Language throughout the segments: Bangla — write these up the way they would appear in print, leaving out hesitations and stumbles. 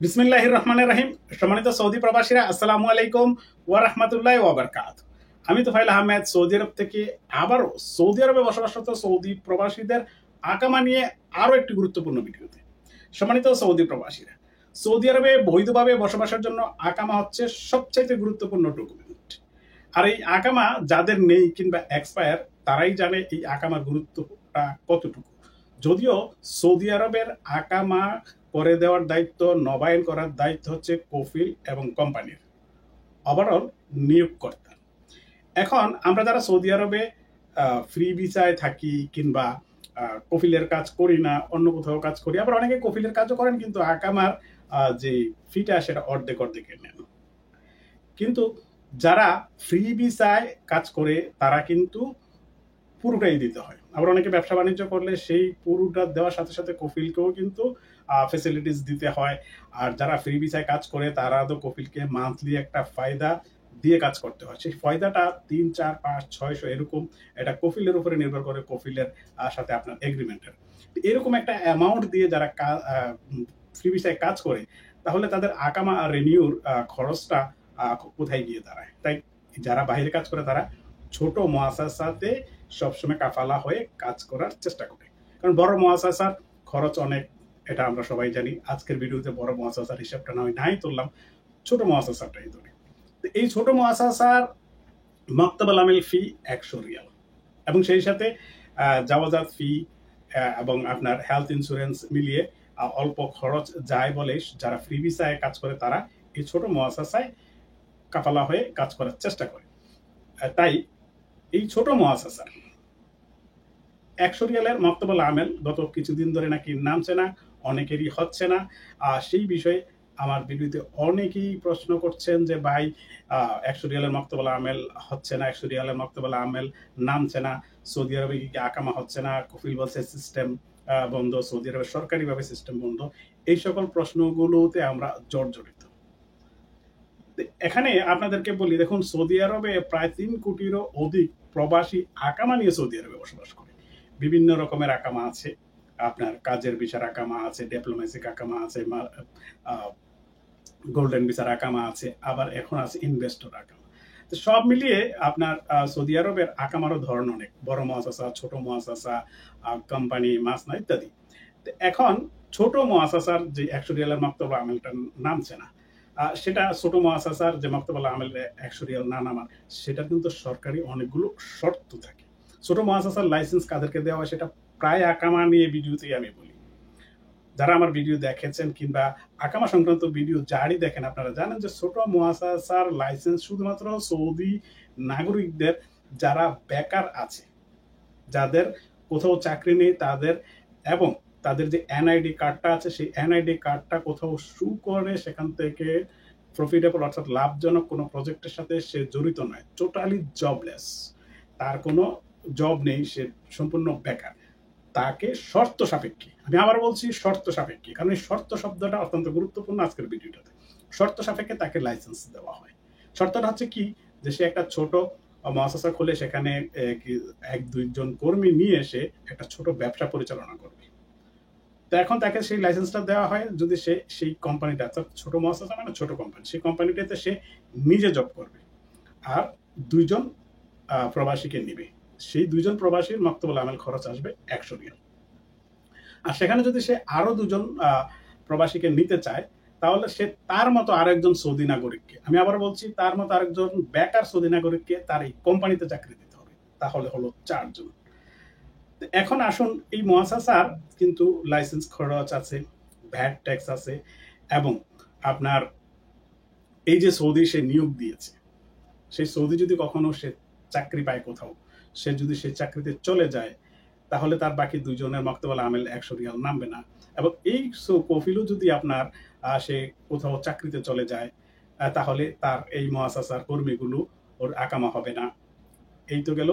বিসমিল্লাহির রহমানির রহিম। সম্মানিত সৌদি প্রবাসীরা, আসসালামু আলাইকুম ওয়া রাহমাতুল্লাহি ওয়া বারাকাতুহু। আমি তোফাইল আহমেদ সৌদি আরব থেকে আবারও সৌদি আরবে বসবাসরত সৌদি প্রবাসীদের আকামা নিয়ে আরো একটি গুরুত্বপূর্ণ ভিডিওতে। সম্মানিত সৌদি প্রবাসীরা, সৌদি আরবে বৈধভাবে বসবাসের জন্য আকামা হচ্ছে সবচাইতে গুরুত্বপূর্ণ ডকুমেন্ট। আর এই আকামা যাদের নেই কিংবা এক্সপায়ার, তারাই জানে এই আকামার গুরুত্বটা কতটুকু। যদিও সৌদি আরবের আকামা করে দেওয়ার দায়িত্ব, নবায়ন করার দায়িত্ব হচ্ছে কফিল এবং কোম্পানির, ওভারঅল নিয়োগকর্তা। এখন আমরা যারা সৌদি আরবে ফ্রি ভিসায় থাকি কিংবা কফিলের কাজ করি না, অন্য কোথাও কাজ করি, আবার অনেকে কফিলের কাজও করেন কিন্তু আকামার যে ফিটা সেটা অর্ধেক অর্ধেকের নেন। কিন্তু যারা ফ্রি ভিসায় কাজ করে তারা কিন্তু পুরোটাই দিতে হয়। আবার অনেকে ব্যবসা বাণিজ্য করলে সেই পুরোটা দেওয়ার সাথে সাথে কফিলকেও কিন্তু ফেসিলিটিস দিতে হয়। আর যারা ফ্রি ভিসায় কাজ করে তারা তো কফিলকে মান্থলি একটা ফায়দা দিয়ে কাজ করতে হয়। সেই ফায়দাটা 3, 4, 5, 600 এরকম, এটা কফিলের উপরে নির্ভর করে, কফিলের সাথে আপনার এগ্রিমেন্টের। এরকম একটা অ্যামাউন্ট দিয়ে যারা ফ্রি ভিসায় কাজ করে, তাহলে তাদের আকামা রিনিউর খরচটা কোথায় গিয়ে দাঁড়ায়। তাই যারা বাইরে কাজ করে তারা ছোট মুআসাসাতে সবসময় কাফালা হয়ে কাজ করার চেষ্টা করে, কারণ বড় মুআসাসার খরচ অনেক, এটা আমরা সবাই জানি। আজকের ভিডিওতে বড় মুআসাসার হিসাবটা নাই তুললাম, ছোট মুআসাসাটাই ধরি। এই ছোট মুআসাসার মাকতাবুল আমেল ফি 100 রিয়াল, এবং সেই সাথে জাওয়াজাত ফি এবং আপনার হেলথ ইন্স্যুরেন্স মিলিয়ে অল্প খরচ যায় বলে যারা ফ্রি ভিসায় কাজ করে তারা এই ছোট মুআসাসায় কাফালা হয়ে কাজ করার চেষ্টা করে। তাই এই ছোট মুআসাসার 100 রিয়ালের মাকতাবুল আমেল গত কিছুদিন ধরে নাকি নামছে না, অনেকেরই হচ্ছে না। সেই বিষয়ে আমার ভিডিওতে অনেকেই প্রশ্ন করছেন যে ভাই 100 রিয়ালের মাকতাবুল আমেল হচ্ছে না, 100 রিয়ালের মাকতাবুল আমেল নামছে না, সৌদি আরবে কি আকামা হচ্ছে না, কফিল বলছে সিস্টেম বন্ধ, সৌদি আরবের সরকারিভাবে সিস্টেম বন্ধ। এই সকল প্রশ্নগুলোতে আমরা জর্জরিত। এখানে আপনাদেরকে বলি, দেখুন সৌদি আরবে প্রায় 3 কোটিরও অধিক প্রবাসী আকামা নিয়ে সৌদি আরবে বসবাস করে। বিভিন্ন রকমের আকামা আছে, আপনার কাজের ভিসার আকামা আছে, ডিপ্লোমেসিক আকামা আছে, গোল্ডেন ভিসার আকামা আছে, আবার এখন আছে ইনভেস্টর আকামা। তো সব মিলিয়ে আপনার সৌদি আরবের আকামারও ধরন অনেক, বড় মুআসাসা, ছোট মুআসাসা, কোম্পানি, মাসনা ইত্যাদি। তো এখন ছোট মুআসাসার যে 100 রিয়ালের মাকতাবুল আমেলটা নামছে না, সেটা ছোট মুআসাসার যে মাকতাবুল আমেল 100 রিয়াল না নামার, সেটা কিন্তু সরকারি অনেকগুলো শর্ত থাকে। ছোট মুআসাসার লাইসেন্স কাদেরকে দেওয়া হয় সেটা প্রায় আকামা নিয়ে ভিডিওতেই আমি বলি। যারা আমার ভিডিও দেখেছেন কিংবা আকামা সংক্রান্ত ভিডিও যারই দেখেন, আপনারা জানেন যে ছোট মুআসাসার লাইসেন্স শুধুমাত্র সৌদি নাগরিকদের যারা বেকার আছে, যাদের কোথাও চাকরি নেই তাদের, এবং তাদের যে এনআইডি কার্ডটা আছে সেই এনআইডি কার্ডটা কোথাও শু করে সেখান থেকে প্রফিটেবল অর্থাৎ লাভজনক কোনো প্রজেক্টের সাথে সে জড়িত নয়, টোটালি জবলেস, তার কোনো জব নেই, সে সম্পূর্ণ বেকার, তাকে শর্ত সাপেক্ষে, আমি আবার বলছি শর্ত সাপেক্ষে, কারণ এই শর্ত শব্দটা অত্যন্ত গুরুত্বপূর্ণ আজকের ভিডিওটাতে। শর্ত সাপেক্ষে তাকে লাইসেন্স দেওয়া হয়। শর্তটা হচ্ছে কি, যে সে একটা ছোট মুআসাসা খুলে সেখানে 1-2 জন কর্মী নিয়ে এসে একটা ছোট ব্যবসা পরিচালনা করবে। তো এখন তাকে সেই লাইসেন্সটা দেওয়া হয় যদি সে সেই কোম্পানিটা, ছোট মুআসাসা মানে ছোট কোম্পানি, সেই কোম্পানিটাতে সে নিজে জব করবে, আর 2 জন প্রবাসীকে নিবে। সেই 2 জন প্রবাসীর মাকতাবুল আমেল খরচ আসবে 100 রিয়াল। আর সেখানে যদি সে আরো 2 জন প্রবাসীকে নিতে চায়, তাহলে সে তার মতো আরেকজন সৌদি নাগরিককে, আমি আবার বলছি তার মতো আরেকজন বেকার সৌদি নাগরিককে তার এই কোম্পানিতে চাকরি দিতে হবে, তাহলে হলো 4 জন। এখন আসুন, এই মুআসাসার কিন্তু লাইসেন্স খরচ আছে, ভ্যাট ট্যাক্স আছে, এবং আপনার এই যে সৌদি সে নিয়োগ দিয়েছে, সেই সৌদি যদি কখনো সে চাকরি পায় কোথাও, সে যদি সেই চাকরিতে চলে যায়, তাহলে তার বাকি 2 জনের মাকতাবুল আমেল 100 রিয়াল নামবে না। এবং এই কফিলও যদি আপনার সে কোথাও চাকরিতে চলে যায়, তাহলে তার এই মুআসাসার কর্মীগুলো ওর আকামা হবে না। এই তো গেল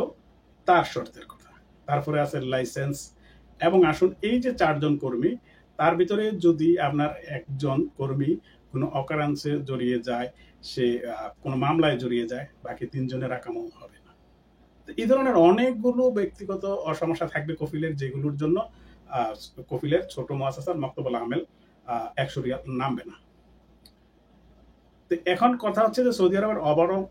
তার শর্তের কথা। তারপরে আছে লাইসেন্স। এবং আসুন, এই যে 4 জন কর্মী, তার ভিতরে যদি আপনার একজন কর্মী কোনো অকারেন্সে জড়িয়ে যায়, সে কোনো মামলায় জড়িয়ে যায়, বাকি 3 জনের আকামাও হবে না। এই ধরনের অনেকগুলো ব্যক্তিগত সমস্যা থাকবে কফিলের, যেগুলোর জন্য কফিলের ছোট মুআসাসার মাকতাবুল আমেল 100 রিয়াল নামবে না। তো এখন কথা হচ্ছে যে সৌদি আরবের ওভারঅল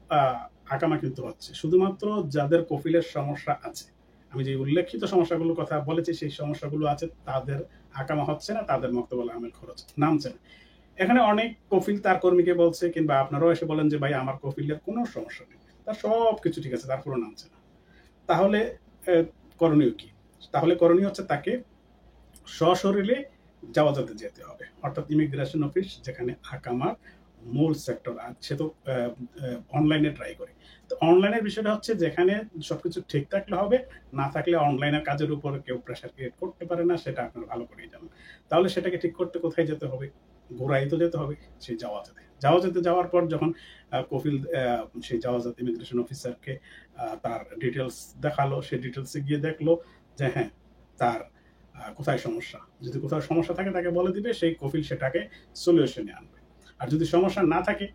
আকামা কিন্তু হচ্ছে শুধুমাত্র যাদের কফিলের সমস্যা আছে। আমি যে উল্লেখিত সমস্যাগুলোর কথা বলেছি সেই সমস্যাগুলো আছে, তাদের আকামা হচ্ছে না, তাদের মক্তবুল আমেল খরচ নামছে না। এখানে অনেক কফিল তার কর্মীকে বলছে, কিংবা আপনারাও এসে বলেন যে ভাই আমার কফিলের কোনো সমস্যা নেই, তার সব কিছু ঠিক আছে, তারপরও নামছে না। তাহলে করণীয় কি? তাহলে করণীয় হচ্ছে তাকে সশরীরে জাওয়াজাতে যেতে হবে, অর্থাৎ ইমিগ্রেশন অফিস যেখানে আকামার মূল সেক্টর আছে। তো অনলাইনে ট্রাই করে। তো অনলাইনের বিষয়টা হচ্ছে যেখানে সবকিছু ঠিক থাকলে হবে, না থাকলে অনলাইনের কাজের উপর কেউ প্রেশার ক্রিয়েট করতে পারে না, সেটা আপনারা ভালো করেই জানেন। তাহলে সেটাকে ঠিক করতে কোথায় যেতে হবে? ঘোরাই তো যেতে হবে সেই জাওয়াজাতে। জাওয়াজাতে যাওয়ার পর যখন কফিল সেই জাওয়াজাত ইমিগ্রেশন অফিসারকে তার ডিটেলস দেখালো, সেই ডিটেলসে গিয়ে দেখলো যে হ্যাঁ তার কোথায় সমস্যা। যদি কোথাও সমস্যা থাকে তাকে বলে দিবে, সেই কফিল সেটাকে সলিউশনে আনবে। আর যদি সমস্যা না থাকে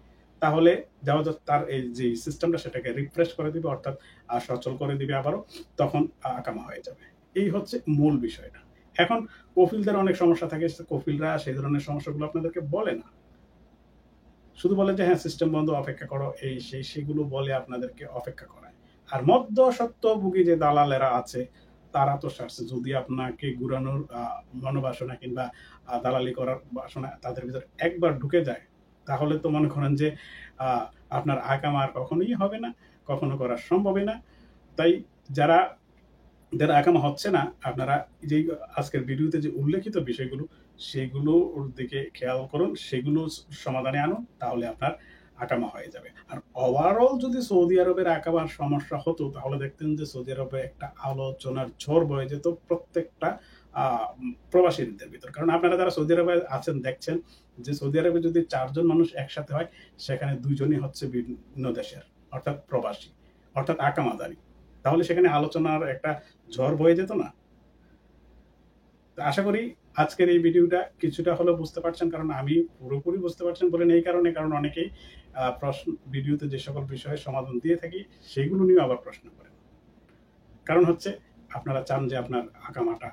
তাহলে জাওয়াজাত তার এই যে সিস্টেমটা সেটাকে রিফ্রেশ করে দিবে, অর্থাৎ সচল করে দিবে আবারও, তখন আকামা হয়ে যাবে। এই হচ্ছে মূল বিষয়টা। এখন কফিলদের অনেক সমস্যা থাকে, কফিলরা সেই ধরনের সমস্যাগুলো আপনাদেরকে বলে না, শুধু বলে যে হ্যাঁ সিস্টেম বন্ধ, অপেক্ষা করো, এই সেই সেগুলো বলে আপনাদেরকে অপেক্ষা করায়। আর মধ্যস্বত্বভোগী যে দালালেরা আছে তারা তো সারছে, যদি আপনাকে ঘুরানোর মনোবাসনা কিংবা দালালি করার বাসনা তাদের ভিতরে একবার ঢুকে যায়, তাহলে তো মনে করেন যে আপনার আকাম আর কখনোই হবে না, কখনো করা সম্ভবই না। তাই যারা যারা আকামা হচ্ছে না, আপনারা যে আজকের ভিডিওতে যে উল্লেখিত বিষয়গুলো সেগুলোর দিকে খেয়াল করুন, সেগুলো সমাধানে আনুন, তাহলে আপনার আকামা হয়ে যাবে। আর ওভারঅল যদি সৌদি আরবের আকামার সমস্যা হতো, তাহলে দেখতেন যে সৌদি আরবে একটা আলোচনার ঝড় বয়ে যেত প্রত্যেকটা প্রবাসীদের ভিতর। কারণ আপনারা যারা সৌদি আরবে আছেন দেখছেন যে সৌদি আরবে যদি 4 জন মানুষ একসাথে হয়, সেখানে 2 জনই হচ্ছে ভিন্ন দেশের, অর্থাৎ প্রবাসী, অর্থাৎ আকামাদারি। তাহলে সেখানে আলোচনার একটা ঝড় বয়ে যেত না? আশা করি আজকের এই ভিডিওটা কিছুটা হলেও বুঝতে পারছেন, কারণ আমি পুরোপুরি বুঝতে পারছেন বলেন এই কারণে, কারণ অনেকেই প্রশ্ন ভিডিওতে যে সকল বিষয়ের সমাধান দিয়ে থাকি সেগুলো নিয়ে আবার প্রশ্ন করেন। কারণ হচ্ছে আপনারা চান যে আপনার আকামাটা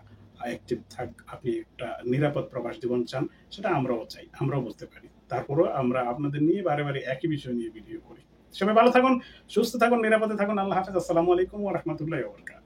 অ্যাক্টিভ থাক, আপনি একটা নিরাপদ প্রবাস জীবন চান, সেটা আমরাও চাই, আমরাও বুঝতে পারি। তারপরেও আমরা আপনাদের নিয়ে বারে বারে একই বিষয় নিয়ে ভিডিও করি। সবাই ভালো থাকুন, সুস্থ থাকুন, নিরাপদে থাকুন। আল্লাহ হাফেজ। আসসালামু আলাইকুম ওয়া রাহমাতুল্লাহি ওয়া বারাকাতুহু।